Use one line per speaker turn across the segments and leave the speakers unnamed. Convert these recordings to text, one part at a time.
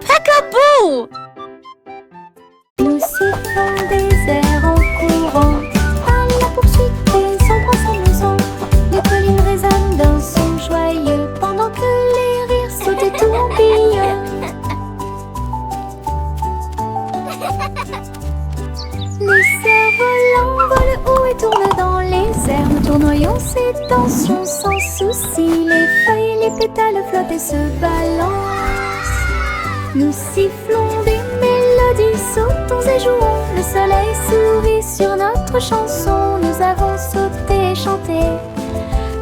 Peekaboo!
Nous sifflons des airs en courant, à la poursuite des ombres s'amusant. Les collines résonnent d'un son joyeux, pendant que les rires sautent et tourbillonnent. Les cerfs-volants volent haut et tournent dans les airs. Nous tournoyons ces tensions sans souci. Les feuilles et les pétales flottent et se balancent. Nous sifflons des mélodies, sautons et jouons. Le soleil sourit sur notre chanson. Nous avons sauté et chanté.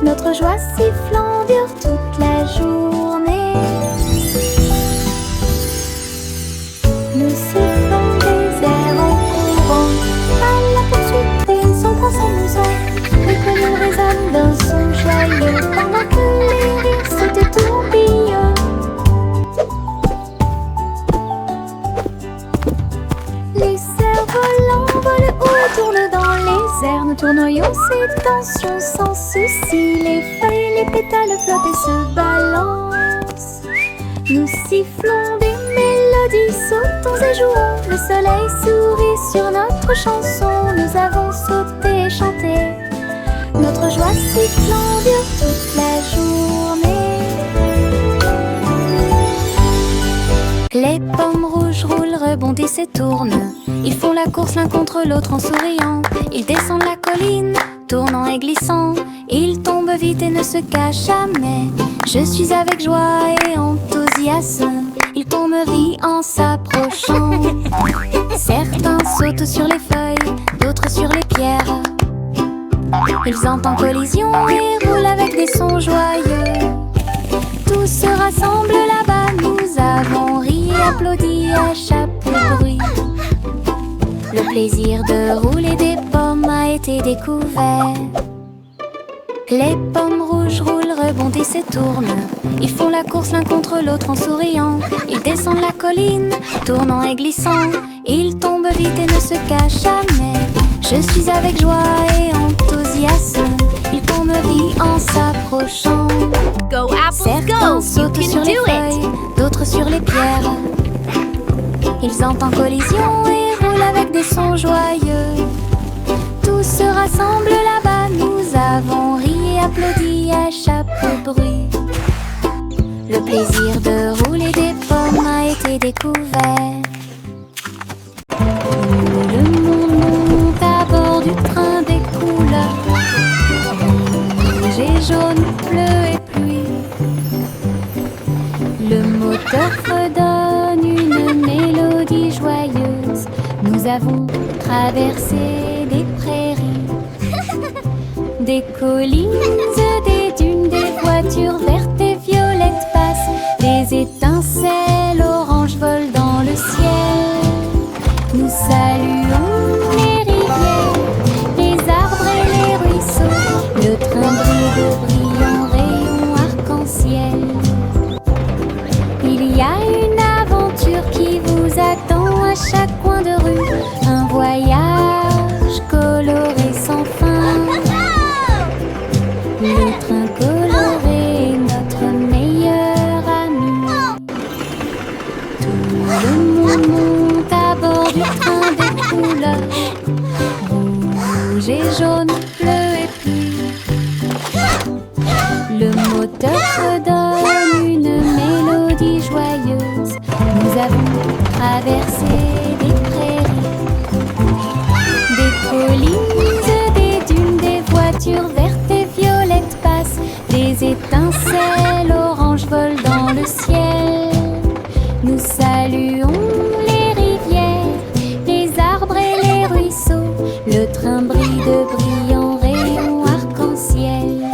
Notre joie sifflant dure toute la journée. Nous sifflons des airs en courant, à la poursuite des ombres s'amusant. Les collines résonnent d'un son joyeux, pendant que les rires sautent et tourbillonnent. Les cerfs-volants volent haut et tournent dans les airs. Nous tournoyons ces tensions sans souci. Les feuilles et les pétales flottent et se balancent. Nous sifflons des mélodies, sautons et jouons. Le soleil sourit sur notre chanson. Nous avons sauté et chanté. Notre joie sifflant dure toute la journée. Les pommes rouges roulent, rebondissent et tournent. Ils font la course l'un contre l'autre en souriant. Ils descendent la colline, tournant et glissant. Ils tombent vite et ne se cachent jamais. Je suis avec joie et enthousiasme. Ils tombent en s'approchant. Certains sautent sur les feuilles, d'autres sur les pierres. Ils entrent en collision et roulent avec des sons joyeux. Tous se rassemblent là-bas, nous avons ri et applaudi à chaque bruit. Le plaisir de rouler des pommes a été découvert. Les pommes rouges roulent, rebondissent et tournent. Ils font la course l'un contre l'autre en souriant. Ils descendent la colline, tournant et glissant. Ils tombent vite et ne se cachent jamais. Je suis avec joie et enthousiasme. Ils tombent vite en s'approchant.
Go apples,
Certains
go! You
sautent
can
sur les
do it!
feuilles, d'autres sur les pierres. Ils entrent en collision et roulent avec des sons joyeux. Tous se rassemblent là-bas, nous avons ri et applaudi à chaque bruit. Le plaisir de rouler des pommes a été découvert. Le monde monte à bord du train des couleurs. Rouge et jaune, bleu et pluie. Le moteur redonne une mélodie joyeuse. Nous avons traversé des prairies, des collines, des dunes, des voitures vertes et violettes passent. Des étincelles oranges volent dans le ciel. Nous saluons les rivières, les arbres et les ruisseaux. Le train brille de brillants rayons arc-en-ciel. Il y a une aventure qui vous attend à chaque coin de rue. Un voyage coloré sans fin. Le train coloré est notre meilleur ami. Tout le monde monte à bord du train des couleurs. Rouge et jaune, bleu et pluie. Le moteur redonne une mélodie joyeuse. Nous avons traversé des prairies, des collines, des dunes, des voitures vertes et violettes passent. Des étincelles oranges volent dans le ciel. Nous saluons les rivières, les arbres et les ruisseaux. Le train brille de brillants rayons arc-en-ciel.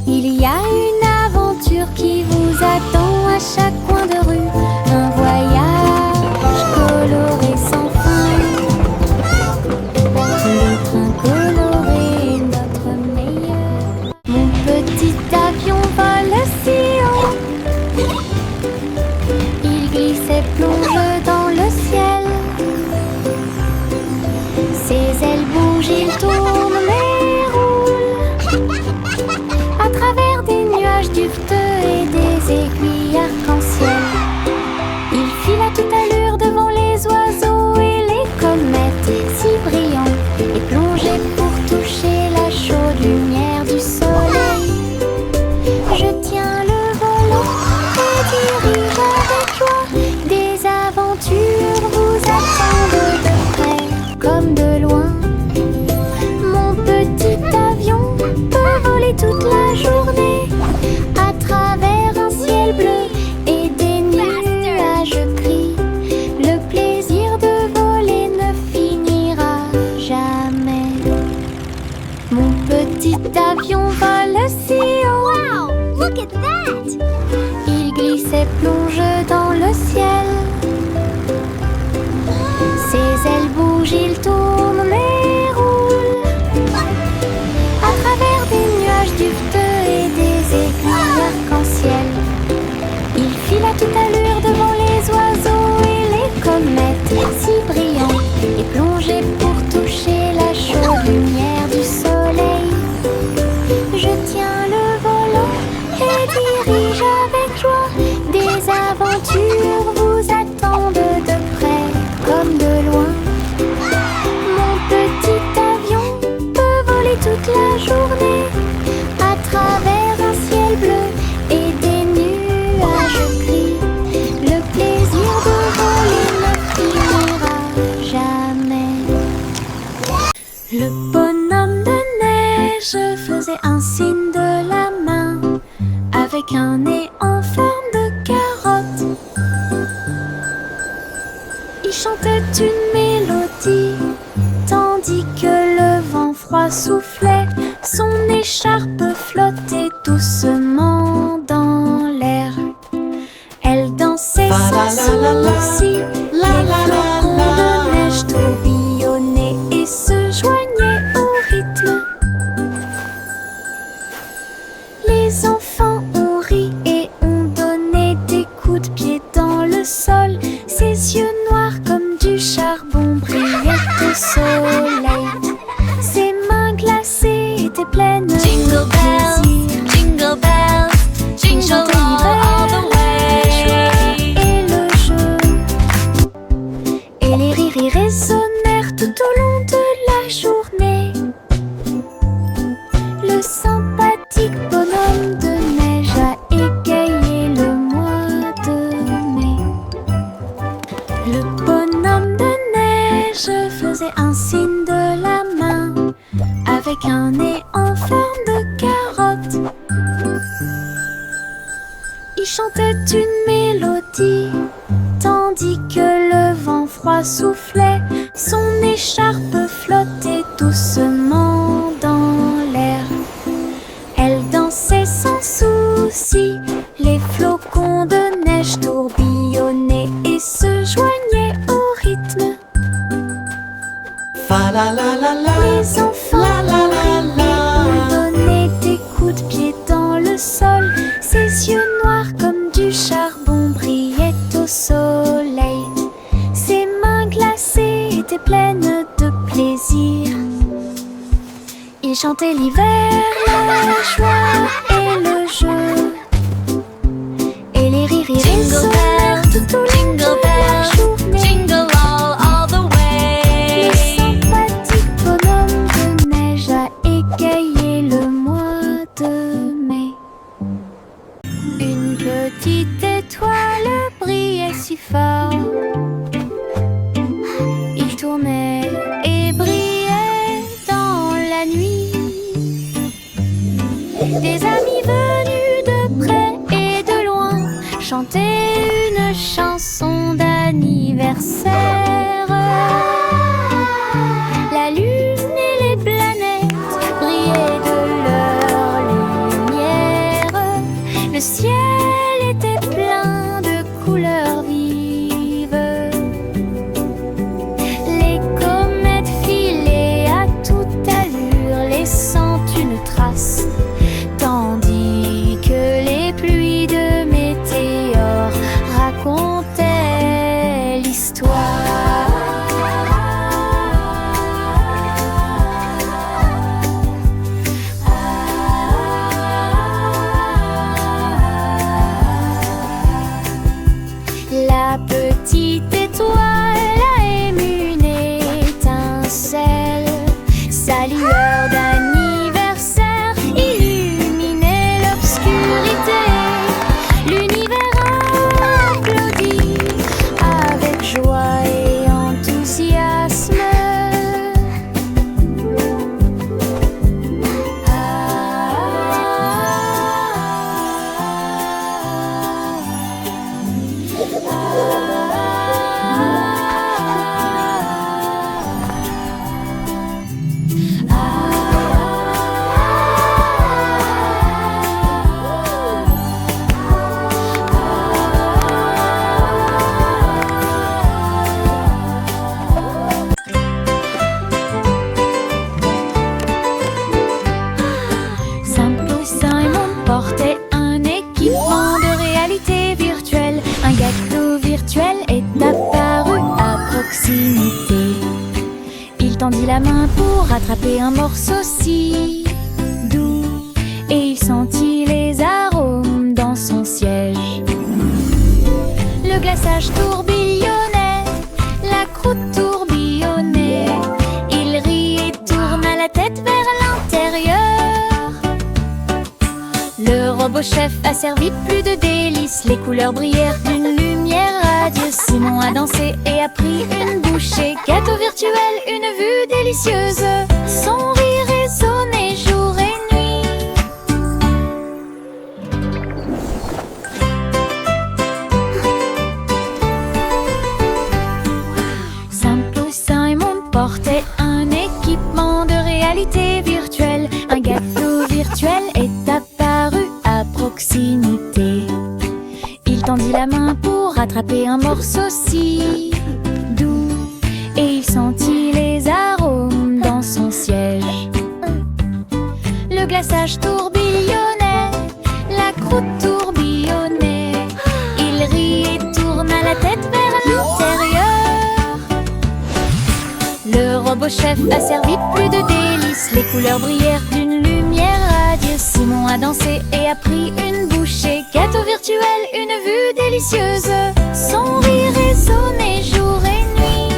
Il y a une aventure qui vous attend à chaque coin de rue. Un voyage coloré sans fin. Le train coloré est notre meilleur. Mon petit avion vole si haut. Il glisse et plonge dans le ciel. Ses ailes bougent, il tourne mais roule à travers des nuages duveteux et des aiguilles arc-en-ciel. Il file à toute allure devant les oiseaux et les comètes si brillants, et plongé pour toucher la chaude lumière du soleil. Je tiens le volant et dirige avec joie. Des aventures vous attendent de près comme de loin. Mon petit avion peut voler toute la journée à travers un ciel bleu et des nuages gris. Le plaisir de voler ne finira jamais. Le bonhomme de neige faisait un signe de la main avec un nez en forme de carotte. Il chantait une mélodie tandis que le vent froid soufflait. Son écharpe flottait doucement dans l'air. Elle dansait sans souci. Les flocons de neige tourbillonnaient et se joignaient au rythme. Les enfants ont ri et ont donné des coups de pied dans le sol. Ses yeux noirs comme du charbon brillaient au soleil. Ses mains glacées étaient pleines de
Jingle bells,
plaisir.
jingle bells, jingle all the way.
Et le jeu et les rires y résonnèrent tout au long de la journée. Le sympathique bonhomme de neige a égayé le mois de mai. Le bonhomme de neige faisait un signe de la main avec un nez en forme de carotte. Il chantait une mélodie tandis que le vent froid soufflait. Son écharpe flottait doucement dans l'air. Elle dansait sans souci. Les flocons de neige tourbillonnaient et se joignaient au rythme.
Fa la la la la.
Les enfants ont donné des coups de pied dans le sol. Ses yeux noirs comme du charbon brillaient au soleil. Ses mains glacées étaient pleines de plaisir. Il chantait l'hiver, la joie et le jeu. Et les rires y résonnèrent tout au long de la journée.
Jingle all the way.
Le sympathique bonhomme de neige a égayé le mois de mai. Une petite étoile brillait si fort. Il tournait et brillait dans la nuit. Des amis venus de près et de loin chantaient une chanson d'anniversaire. La lune et les planètes brillaient de leur lumière. Le ciel était plein de couleurs vives. Les comètes filaient à toute allure, laissant une trace, tandis que les pluies de météores racontaient l'histoire. tendit la main pour attraper un morceau si doux, et il sentit les arômes dans son siège. Le glaçage tourbillonnait, la croûte tourbillonnait. Il rit et tourna la tête vers l'intérieur. Le robot chef a servi plus de délices. Les couleurs brillèrent d'une lumière radieuse. Simon a dansé et a pris une bouchée. Gâteau virtuel, une vue délicieuse. Son rire résonnait jour et nuit. Simple Simon portait un équipement de réalité virtuelle. Un gâteau virtuel est apparu à proximité. Il tendit la main pour attraper un morceau si doux, et il sentit les arômes dans son siège. Le glaçage tourbillonnait, la croûte tourbillonnait. Il rit et tourna la tête vers l'intérieur. Le robot chef a servi plus de délices. Les couleurs brillèrent d'une lumière radieuse. Simon a dansé et a pris une bouchée. Gâteau virtuel, une vue délicieuse. Son rire résonnait jour et nuit.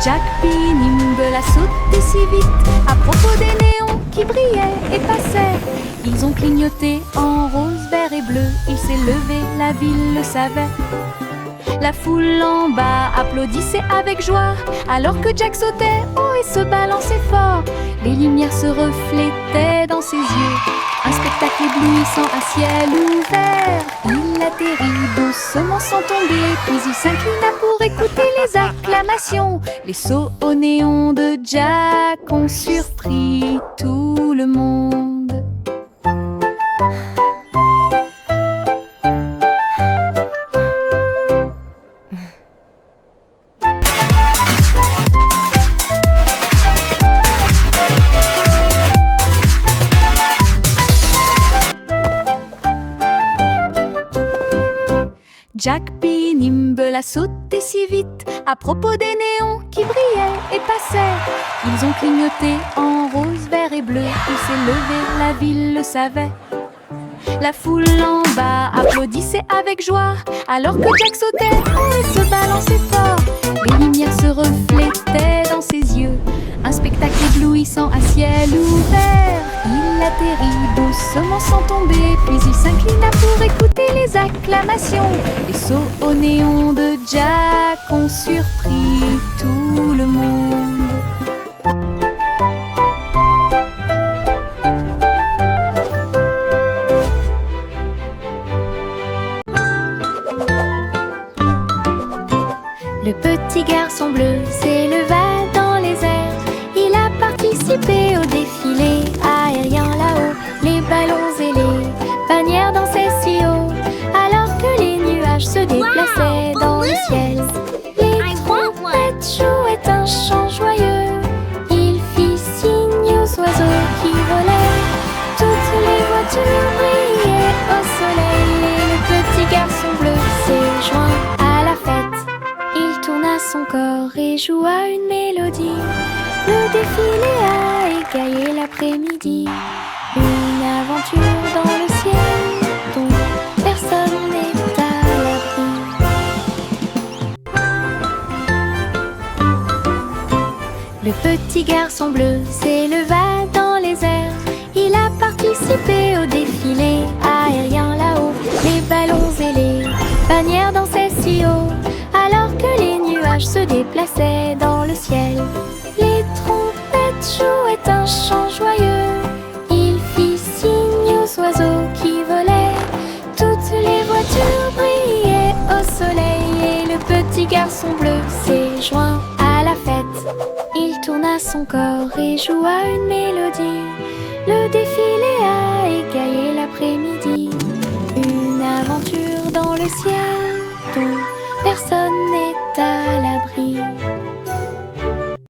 Jack P. Nimble a sauté si vite à propos des néons qui brillaient et passaient. Ils ont clignoté en rose, vert et bleu. Il s'est levé, la ville le savait. La foule en bas applaudissait avec joie, alors que Jack sautait haut et se balançait fort. Les lumières se reflétaient dans ses yeux, un spectacle éblouissant à ciel ouvert. Il atterrit doucement sans tomber, puis il s'inclina pour écouter les acclamations. Les sauts au néon de Jack ont surpris tout le monde. Jack P. Nimble a sauté si vite à propos des néons qui brillaient et passaient. Ils ont clignoté en rose, vert et bleu. Il s'est levé, la ville le savait. La foule en bas applaudissait avec joie, alors que Jack sautait haut et se balançait fort. Les lumières se reflétaient dans ses yeux, un spectacle éblouissant à ciel ouvert. Il atterrit doucement sans tomber, puis il s'inclina pour écouter les acclamations. Les sauts au néon de Jack ont surpris tout le monde. Le petit garçon bleu s'éleva dans les airs. Il a participé au défilé aérien là-haut. Les ballons et les bannières dansaient si haut, alors que les nuages se déplaçaient dans le ciel. Les trompettes jouaient un chant joyeux. Il fit signe aux oiseaux qui volaient. Toutes les voitures brillaient au soleil. Et le petit garçon bleu s'est joint à la fête. Il tourna son corps et joua une mélodie. Le défilé a égayé l'après-midi. Une aventure dans le ciel dont personne n'est à l'abri. Le petit garçon bleu s'éleva dans les airs. Il a participé au défilé aérien là-haut. Les ballons et les bannières dansaient si haut, alors que les nuages se déplaçaient dans le ciel. Les trompettes jouaient un chant joyeux. Il fit signe aux oiseaux qui volaient. Toutes les voitures brillaient au soleil. Et le petit garçon bleu s'est joint à la fête. Il tourna son corps et joua une mélodie. Le défilé a égayé l'après-midi. Une aventure dans le ciel dont personne n'est à l'abri.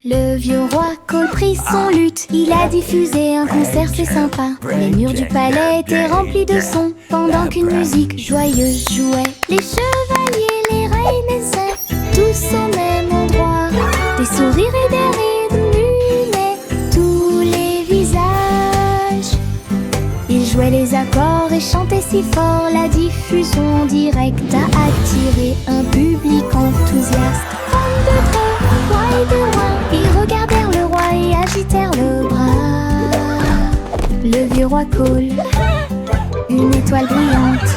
Le vieux roi Cole prit son luth, il a diffusé un concert, c'est sympa. Les murs du palais étaient remplis de sons, pendant qu'une musique joyeuse jouait. Les chevaliers, les reines et sœurs, tous au même endroit. Des sourires et des rires illuminaient tous les visages. Ils jouaient les accords et chantaient si fort, la diffusion directe a attiré un public enthousiaste. Femmes de près, rois et de loin, ils regardèrent le roi et agitèrent le bras. Le vieux roi Cole, une étoile brillante.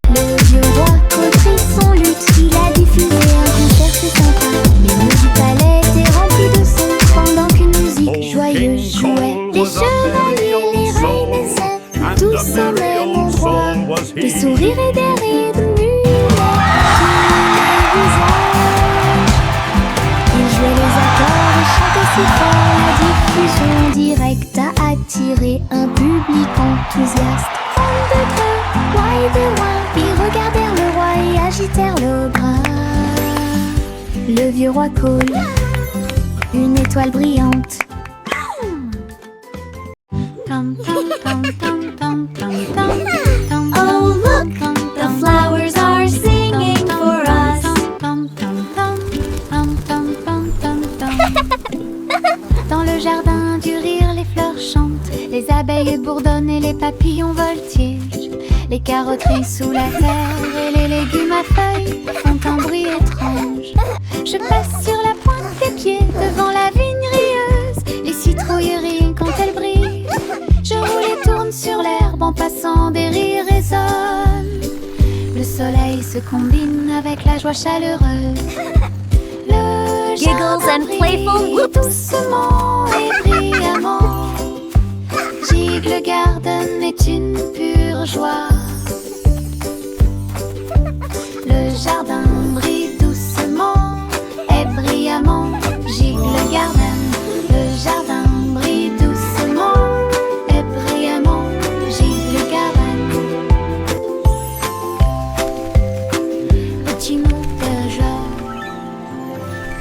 Le vieux roi Cole prit son luth, il a diffusé un concert, c'est sympa. Les murs du palais étaient remplis de sons, pendant qu'une musique joyeuse jouait. Les chevaliers, les reines et sœurs, tous au même endroit. Des sourires et des rires illuminaient tous les visages. Ils jouaient les accords et chantaient si fort, la diffusion directe a attiré un public enthousiaste. Femmes de près, rois et de loin, ils regardèrent le roi et agitèrent le bras. Le vieux roi Cole, une étoile brillante.
Oh, look, the flowers are singing for us.
Dans le jardin du rire, les fleurs chantent, les abeilles bourdonnent et les papillons voltigent. Les carottes sous la terre et les légumes à feuilles font un bruit étrange. Je passe sur la pointe des pieds devant la vigne rieuse, les citrouilles rient quand elles brillent. Je roule et tourne sur l'herbe en passant, des rires résonnent. Le soleil se combine avec la joie chaleureuse. Le
Giggles
jardin
and playful
brille
whoops.
doucement et brillamment. Gigle Garden est une pure joie. Le jardin brille doucement et brillamment. Gigle Garden, le jardin brille doucement et brillamment. Gigle Garden. Petit mot de joie.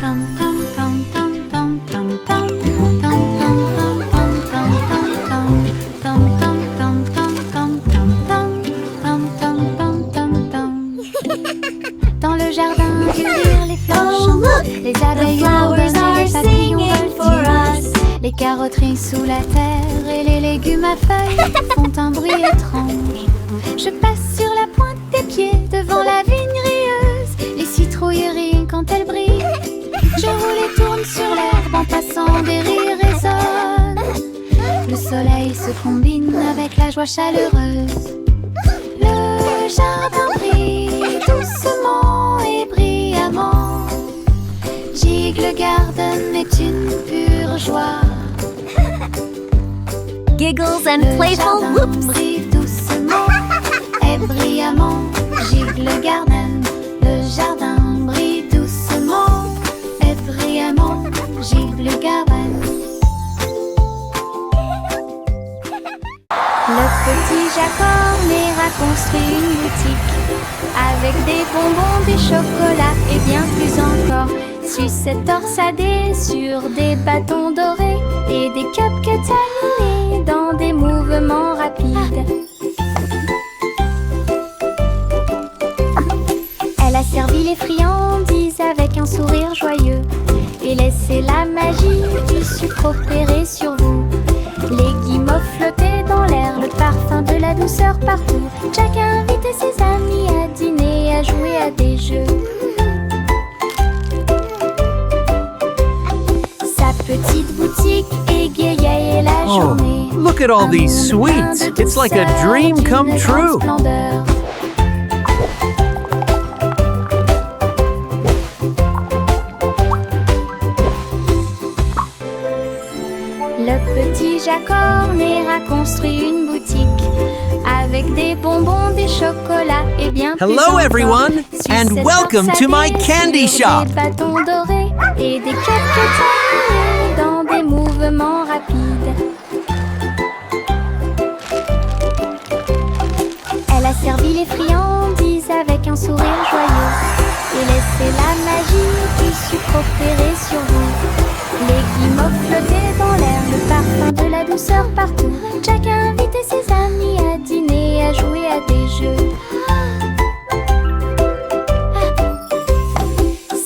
Tam tam tam tam tam tam tam tam tam tam tam tam tam tam tam tam. Dans le jardin du rire, les fleurs
Oh,
chantent,
look,
les
the
abeilles
flowers
bourdonnent
are
et les papillons
singing for
voltigent.
us.
Les carottes sous la terre et les légumes à feuilles font un bruit étrange. Je passe sur la pointe des pieds devant la vigne rieuse, les citrouilles rient quand elles brillent. Je roule et tourne sur l'herbe en passant, des rires résonnent. Le soleil se combine avec la joie chaleureuse. Le jardin brille doucement et brillamment. Gigle Garden est une pure joie.
Giggles and
Le
playful
jardin
whoops.
brille doucement et brillamment. Gigle Garden, le jardin brille doucement et brillamment. Gigle Garden. Le petit Jacorner a construit une boutique avec des bonbons, des chocolats et bien plus encore. Sucettes torsadées sur des bâtons dorés et des cupcakes animés dans des mouvements rapides. Elle a servi les friandises avec un sourire joyeux et laissé la magie du sucre opérer sur vous. Les guimauves flottaient dans l'air, le parfum de la douceur partout. Jack a invité ses amis à dîner, à jouer à des jeux. Sa petite boutique égayait la
Oh,
journée.
look at all these
Un monde plein
sweets.
de
It's like a
douceur,
dream
d'une
come
grande
true.
splendeur. Le petit Jacorner a construit une boutique avec des bonbons, des chocolats et bien plus
Hello,
encore.
everyone, and
Sucettes
welcome to my
torsadées
candy
sur
shop.
Des bâtons dorés et des cupcakes animés dans des mouvements rapides. Elle a servi les friandises avec un sourire joyeux et laissez la magie du sucre opérer sur vous. Les guimauves flottaient dans l'air, le parfum de la douceur partout. Chacun invitait ses amis à dîner, à jouer à des jeux.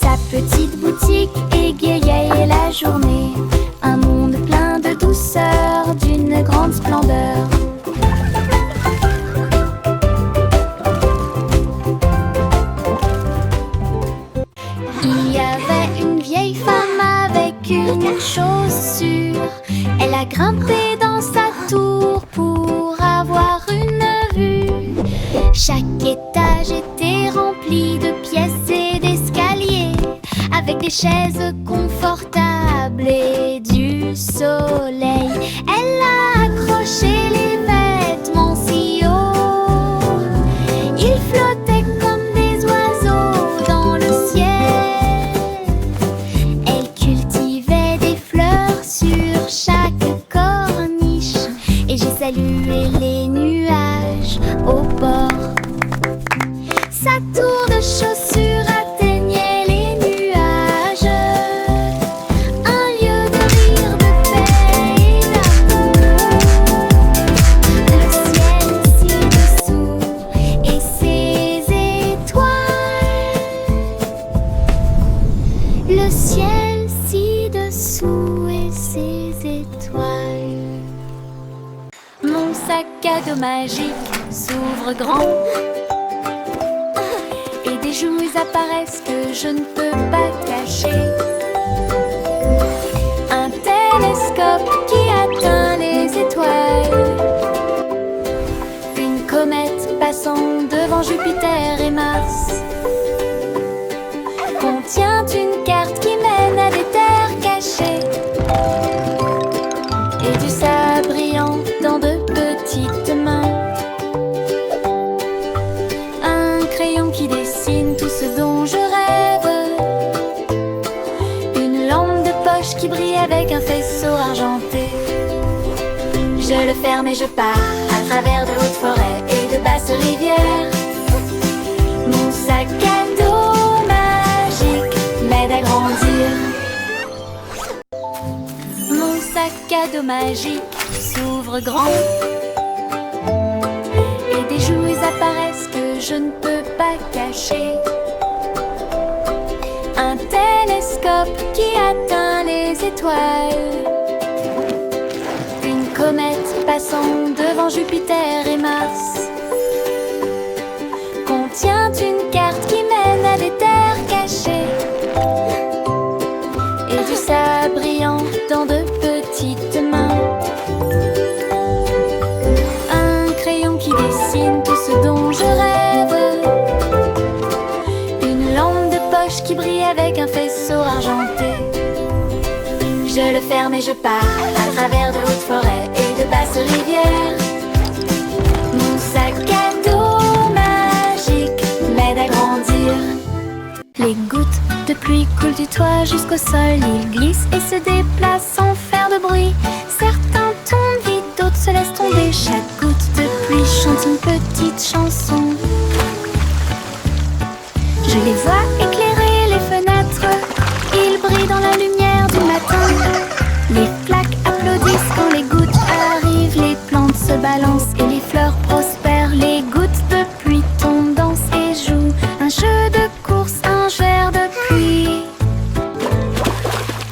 Sa petite boutique égayait la journée. Un monde plein de douceur, d'une grande splendeur. Il y avait une vieille femme avec une chose sûre. Elle a grimpé dans sa tour pour avoir une vue. Chaque étage était rempli de pièces et d'escaliers, avec des chaises confortables et du soleil. Elle a accroché les vêtements si haut, ils flottaient comme des oiseaux dans le ciel. Elle cultivait des fleurs sur chaque corniche, et j'ai salué les nuages au bord. Sa tour de chaussures atteignait les nuages, un lieu de rire, de paix et d'amour. Le ciel ci-dessous et ses étoiles. Le ciel ci-dessous et ses étoiles. Mon sac à dos magique s'ouvre grand, et des jouets apparaissent que je ne peux pas cacher. Un télescope qui atteint les étoiles. Une comète passant devant Jupiter et Mars. Contient une carte qui mène à des terres cachées. Et du sable brillant dans de petites mains. Un crayon qui dessine tout ce dont je rêve. Une lampe de poche qui brille avec un faisceau argenté. Je le ferme et je pars à travers de hautes forêts et de basses rivières. Mon sac à dos magique m'aide à grandir. Mon sac à dos magique s'ouvre grand, et des jouets apparaissent que je ne peux pas cacher. Un télescope qui atteint les étoiles. Une comète passant devant Jupiter et Mars. Contient une carte qui mène à des terres cachées. Et du sable brillant dans de petites mains. Un crayon qui dessine tout ce dont je rêve. Une lampe de poche qui brille avec un faisceau argenté. Je le ferme et je pars à travers de hautes forêts et de basses rivières. Mon sac à dos magique m'aide à grandir. Les gouttes de pluie coulent du toit jusqu'au sol. Ils glissent et se déplacent sans faire de bruit. Certains tombent vite, d'autres se laissent tomber. Chaque goutte de pluie chante une petite chanson. Je les vois éclairer les fenêtres. Ils brillent dans la lumière du matin. Les flaques applaudissent quand les gouttes arrivent. Les plantes se balancent et les fleurs prospèrent. Les gouttes de pluie tombent, dansent et jouent un jeu de course, un verre de pluie.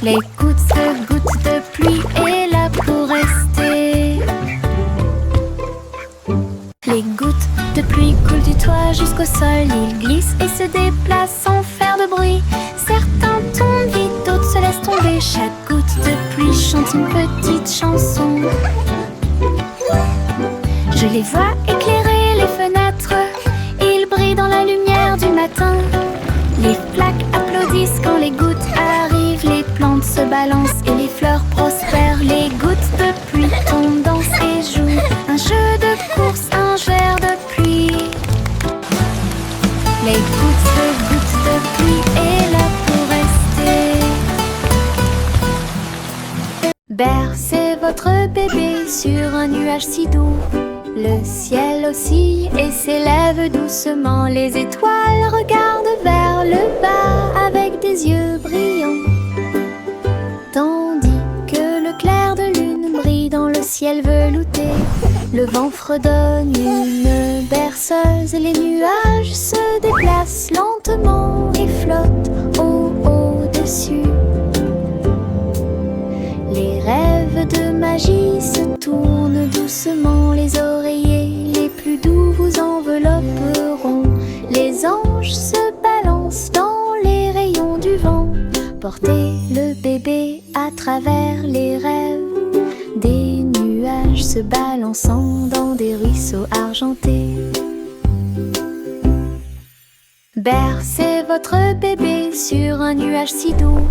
Les gouttes de pluie est là pour rester. Les gouttes de pluie coulent du toit jusqu'au sol. Ils glissent et se déplacent sans faire de bruit. Certains tombent vite, d'autres se laissent tomber. Chaque goutte de pluie chante une petite chanson. Je les vois éclairer les fenêtres. Ils brillent dans la lumière du matin. Les flaques applaudissent quand les gouttes arrivent. Les plantes se balancent et les fleurs prospèrent. Les gouttes de pluie tombent, dansent et jouent un jeu de course, un verre de pluie. Les gouttes de pluie est là pour rester. Bercez votre bébé sur un nuage si doux. Le ciel oscille et s'élève doucement. Les étoiles regardent vers le bas avec des yeux brillants. Tandis que le clair de lune brille dans le ciel velouté, le vent fredonne une berceuse, les nuages se déplacent lentement et flottent au-dessus. Les rêves de magie se tournent doucement, les oreillers les plus doux vous envelopperont. Les anges se balancent dans les rayons du vent. Portez le bébé à travers les rêves, des nuages se balançant dans des ruisseaux argentés. Bercez votre bébé sur un nuage si doux.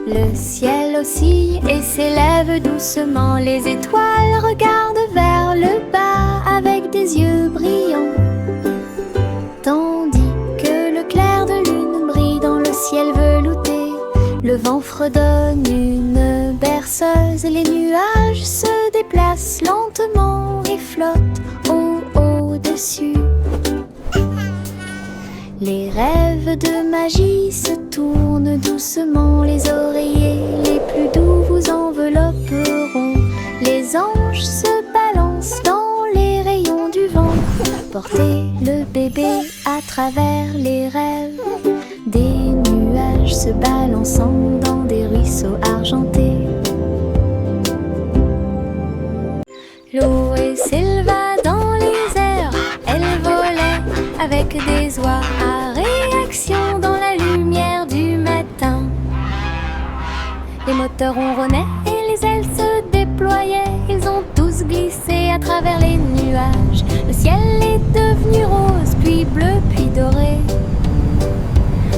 Le ciel oscille et s'élève doucement. Les étoiles regardent vers le bas avec des yeux brillants. Tandis que le clair de lune brille dans le ciel velouté, le vent fredonne une berceuse, les nuages se déplacent lentement et flottent au-dessus. Les rêves de magie se tournent doucement, les oreillers les plus doux vous envelopperont. Les anges se balancent dans les rayons du vent. Portez le bébé à travers les rêves, des nuages se balançant dans des ruisseaux argentés. L'eau s'éleva dans les airs, elle volait avec des oies à réaction dans la lumière du matin. Les moteurs ronronnaient et les ailes se déployaient, ils ont tous glissé à travers les nuages. Le ciel est devenu rose, puis bleu, puis doré.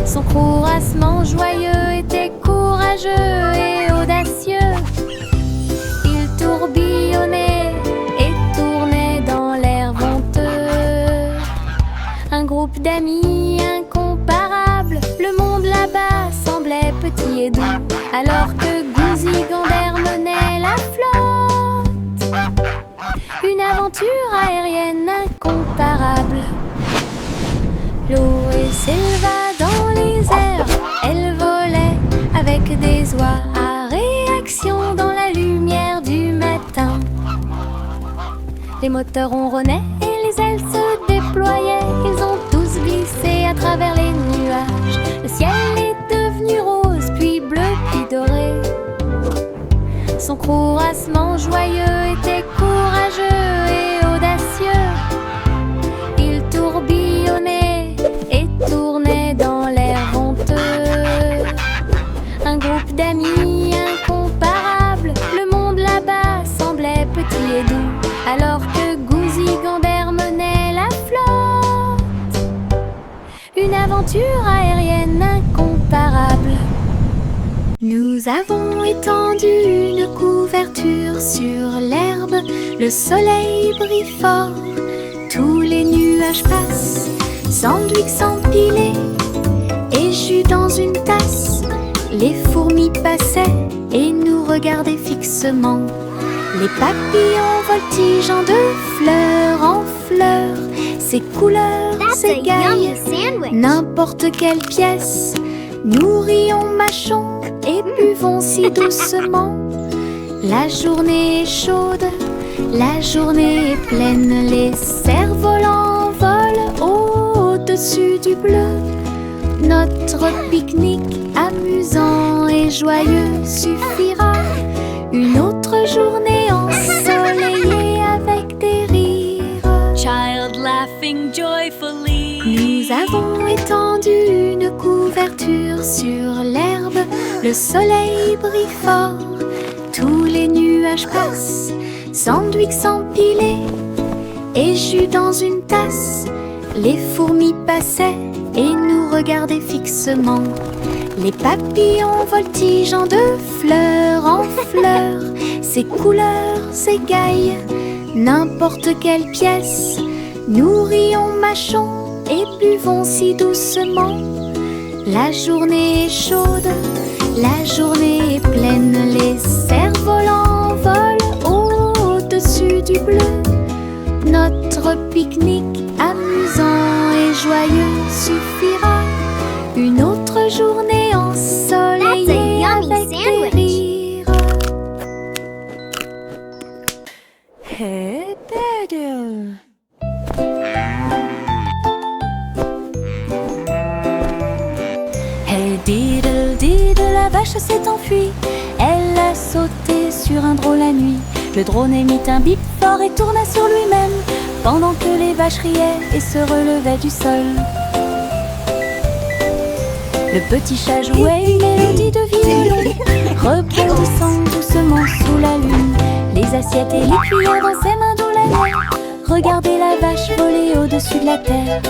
Son courassement joyeux était courageux et audacieux. Il tourbillonnait et tournait dans l'air venteux. Un groupe d'amis incomparables, le monde là-bas semblait petit et doux, alors que Gouzigander menait la flotte. Une aventure aérienne incomparable. L'eau s'éleva dans les airs, elle volait avec des oies à réaction dans la lumière du matin. Les moteurs ronronnaient et les ailes se déployaient, ils ont tous glissé à travers les nuages. Le ciel est devenu rose, puis bleu, puis doré. Son courassement joyeux était courageux et audacieux. Il tourbillonnait et tournait dans l'air venteux. Un groupe d'amis incomparables, le monde là-bas semblait petit et doux, alors que Gouzigander menait la flotte. Une aventure aérienne incomparable. Nous avons étendu une couverture sur l'herbe, le soleil brille fort, tous les nuages passent, sandwich empilés et jus dans une tasse. Les fourmis passaient et nous regardaient fixement. Les papillons voltigeant de fleur en fleur, ces couleurs s'égaillent, n'importe quelle pièce. Nous rions, mâchons et buvons si doucement. La journée est chaude, la journée est pleine, les cerfs-volants volent au-dessus du bleu. Notre pique-nique amusant et joyeux suffira. Une autre journée ensoleillée avec des rires.
Child laughing joyfully.
Nous avons étendu une couverture sur l'herbe, le soleil brille fort, tous les nuages passent, sandwich empilés et jus dans une tasse. Les fourmis passaient et nous regardaient fixement. Les papillons voltigeant de fleur en fleur, ces couleurs s'égaillent, n'importe quelle pièce. Nous rions, mâchons et buvons si doucement. La journée est chaude, la journée est pleine, les cerfs-volants volent au-dessus du bleu. Notre pique-nique amusant et joyeux suffira. Une autre vache s'est enfuie. Elle a sauté sur un drôle la nuit. Le drone émit un bip fort et tourna sur lui-même, pendant que les vaches riaient et se relevaient du sol. Le petit chat jouait une mélodie de violon, rebondissant doucement sous la lune. Les assiettes et les cuillères dans ses mains d'où la mer. Regardez la vache voler au-dessus de la terre.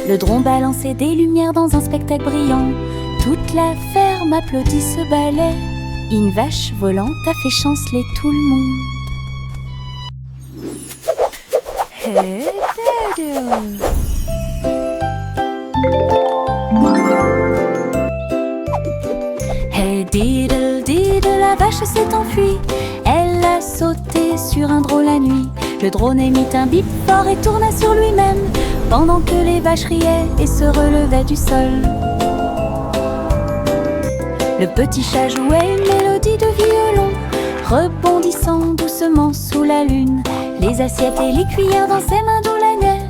Le drone balançait des lumières dans un spectacle brillant. Toute la ferme applaudit ce ballet. Une vache volante a fait chanceler tout le monde. Hey diddle diddle, la vache s'est enfuie. Elle a sauté sur un drôle la nuit. Le drone émit un bip fort et tourna sur lui-même, pendant que les vaches riaient et se relevaient du sol. Le petit chat jouait une mélodie de violon, rebondissant doucement sous la lune. Les assiettes et les cuillères dans ses mains d'où la neige.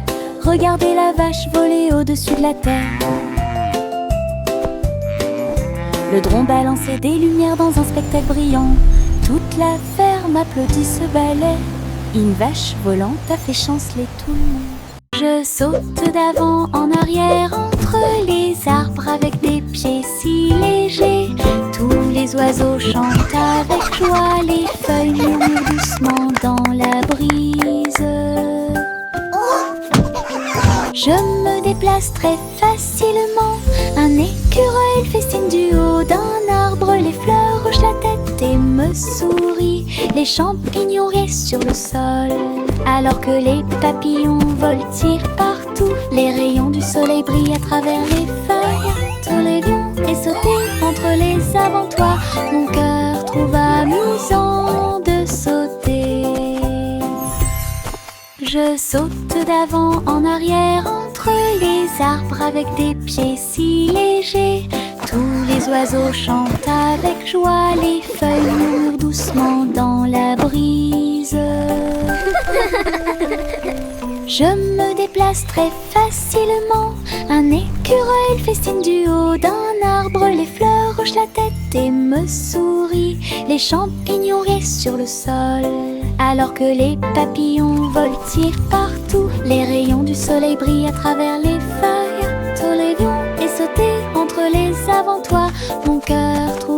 Regardez la vache voler au-dessus de la terre. Le drone balançait des lumières dans un spectacle brillant. Toute la ferme applaudit ce ballet. Une vache volante a fait chanceler tout le monde. Je saute d'avant en arrière entre les arbres avec des pieds si légers. Tous les oiseaux chantent avec joie, les feuilles murmurent doucement dans la brise. Je me déplace très facilement. Un écureuil fait signe du haut d'un arbre. Les fleurs hochent la tête et me sourient. Les champignons restent sur le sol, alors que les papillons voltigent partout. Les rayons du soleil brillent à travers les feuilles. Tous les lions et sauter entre les avant-toits. Mon cœur trouve amusant de sauter. Je saute d'avant en arrière entre les arbres avec des pieds si légers. Tous les oiseaux chantent avec joie, les feuilles murmurent doucement dans la brise. Je me déplace très facilement. Un écureuil fait signe du haut d'un arbre. Les fleurs hochent la tête et me sourient. Les champignons restent sur le sol, alors que les papillons voltigent partout. Les rayons du soleil brillent à travers les feuilles. Tous les lions et sauter entre les avant-toits. Mon cœur trouve